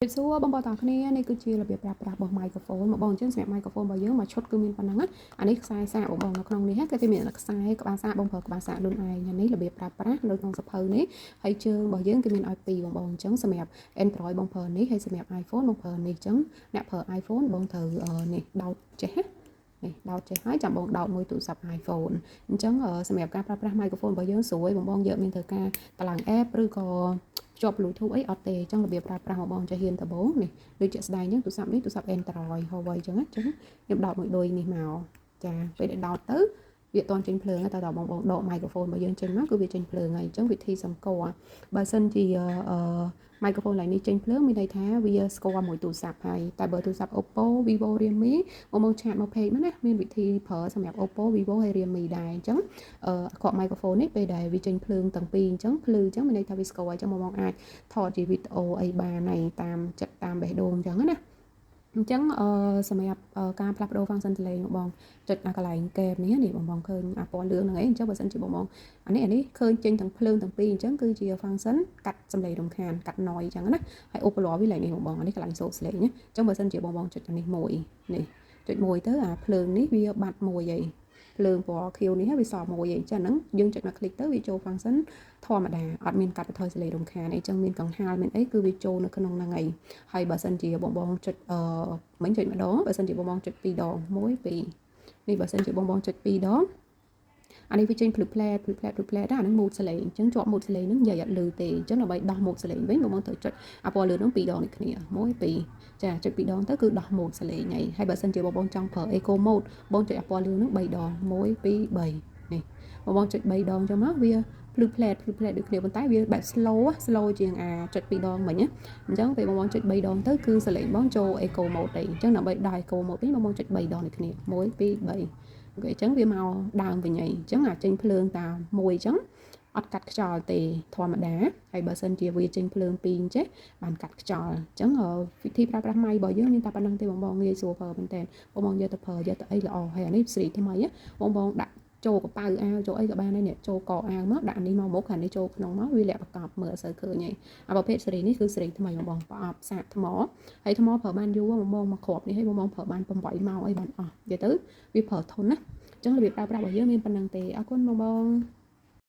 Tiếp xúc bong bóng tao kia này cứ chia là việcปรับบ microphone មកបងអញ្ចឹងសម្រាប់ microphone របស់យើងមកឈុតគឺមានប៉ុណ្ណឹងណាអានេះខ្សែសាកបងនៅក្នុងនេះគេគេមានខ្សែក្បាលសាកបងប្រើក្បាលសាកខ្លួនឯងនេះរបៀបប្រើប្រាស់នៅក្នុងសភៅនេះហើយជើងរបស់យើងគឺមានឲ្យពីរបងអញ្ចឹងសម្រាប់ Android បងប្រើនេះហើយសម្រាប់ iPhone បងប្រើនេះអញ្ចឹងអ្នកប្រើ iPhone បងត្រូវនេះដោតចេះនេះដោតចេះហើយចាំបងដោតមួយទូរស័ព្ទ iPhone អញ្ចឹងសម្រាប់ការប្រើប្រាស់ microphone របស់យើងស្រួយបងយើងមានត្រូវការតឡើង app ឬក៏ជាប់ Bluetooth អីអត់ទេអញ្ចឹងរបៀបប្រើប្រាស់របស់បងចេះហ៊ានដំបូងនេះដូចជាស្ដែងអញ្ចឹងទូរស័ព្ទនេះទូរស័ព្ទ Android Huawei អញ្ចឹងខ្ញុំដោតមួយដូចនេះមកចាពេលដែលដោតទៅវាអត់ទាន់ចេញភ្លើងតែដល់បងដក microphone របស់យើងចេញមកគឺវាចេញភ្លើងហើយអញ្ចឹងវិធីសម្គាល់បើសិនជាmicrophone ឡើយនេះចេញភ្លើងមានន័យថាវាស្គាល់មួយទូរស័ព្ទហើយតែបើទូរស័ព្ទ Oppo Vivo Realme បងឆាតមក page ហ្នឹងណាមានវិធីប្រើសម្រាប់ Oppo Vivo ហើយ Realme ដែរអញ្ចឹងគ្រាប់ microphone នេះពេលដែលវាចេញភ្លើងទាំងពីរអញ្ចឹងភ្លឺអញ្ចឹងមានន័យថាវាស្គាល់អញ្ចឹងបងអាចថតជាវីដេអូអីបានហើយតាមចិត្តតាមបេះដូងអញ្ចឹងណាអញ្ចឹងសម្រាប់ការផ្លាស់ប្ដូរ function សំឡេងបងចុចកន្លែងកែបនេះនេះបងឃើញអាពណ៌លឿងហ្នឹងឯងអញ្ចឹងបើសិនជាបងអានេះឃើញចេញទាំងភ្លើងទាំងពីរអញ្ចឹងគឺជា function កាត់សំឡេងរំខានកាត់ noise អញ្ចឹងណាហើយឧបលោវាឡើងនេះបងអានេះកន្លែងសូកសំឡេងណាអញ្ចឹងបើសិនជាបងចុចអានេះមួយនេះចុចមួយទៅអាភ្លើងនេះវាបាត់មួយហើយភ្លើងពណ៌ខៀវនេះហើយវាសល់មួយអីចឹងហ្នឹងយើងចុចមកคลิกទៅវាចូល function ធម្មតាអត់មានកាត់បន្ថយសំឡេងរំខានអីចឹងមានកង្ហាលមានអីគឺវាចូលនៅក្នុងហ្នឹងហើយបើសិនជាបងចុចមិញចុចម្ដងបើសិនជាបងចុច2ដង1 2នេះបើសិនជាបងចុច2ដងអានេះវាចេញភ្លឺផ្លែតអាហ្នឹងម៉ូតសលេងអញ្ចឹងជាប់ម៉ូតសលេងហ្នឹងនិយាយអត់លឺទេអញ្ចឹងដើម្បីដោះម៉ូតសលេងវិញបងត្រូវចុចអាពណ៌លឿងហ្នឹង2ដងនេះគ្នា1 2ចាចុច2ដងទៅគឺដោះម៉ូតសលេងហើយបើសិនជាបងចង់ប្រើ Eco Mode បងចុចអាពណ៌លឿងហ្នឹង3ដង1 2 3នេះបងចុច3ដងចឹងមកវាភ្លឺផ្លែតដូចគ្នាប៉ុន្តែវាបែប slow ជាងចុច2ដងមិញណាអញ្ចឹងពេលបងចុច3ដងទៅគឺសលេងបងចូល Eco Mode ទេអញ្ចឹងដើម្បីដោះ Eco Mode វិញបងចុច3ដងនេះគ្នា1 2 3អូខេអញ្ចឹងវាមកដើមវិញអញ្ចឹងចេញភ្លើងតាមមួយអញ្ចឹងអត់កាត់ខ្យល់ទេធម្មតាហើយបើសិនជាវាចេញភ្លើងពីរអញ្ចេះបានកាត់ខ្យល់អញ្ចឹងវិធីប្រើប្រាស់ម៉ៃរបស់យើងមានតែប៉ុណ្្នឹងទេបងងាយស្រួលប្រើមែនតើបងយកទៅប្រើយកទៅអីល្អហើយអានេះស្រីថ្មីបងដាក់ចូលកប៉ៅអាវចូលអីក៏បានដែរនេះចូលកអាវមកដាក់នេះមកមុខខាងនេះចូលក្នុងមកវាលាក់ប្រកបមើលអត់សូវឃើញទេអាប្រភេទសេរីនេះគឺសេរីថ្មីបងប្រអប់សាកថ្មហើយថ្មប្រើបានយូរបងមកគ្រាប់នេះឲ្យបងប្រើបាន8ម៉ោងអីបានអស់និយាយទៅវាប្រើធន់ណាអញ្ចឹងរបៀបប្រើប្រាស់របស់យើងមានប៉ុណ្្នឹងទេអរគុណបង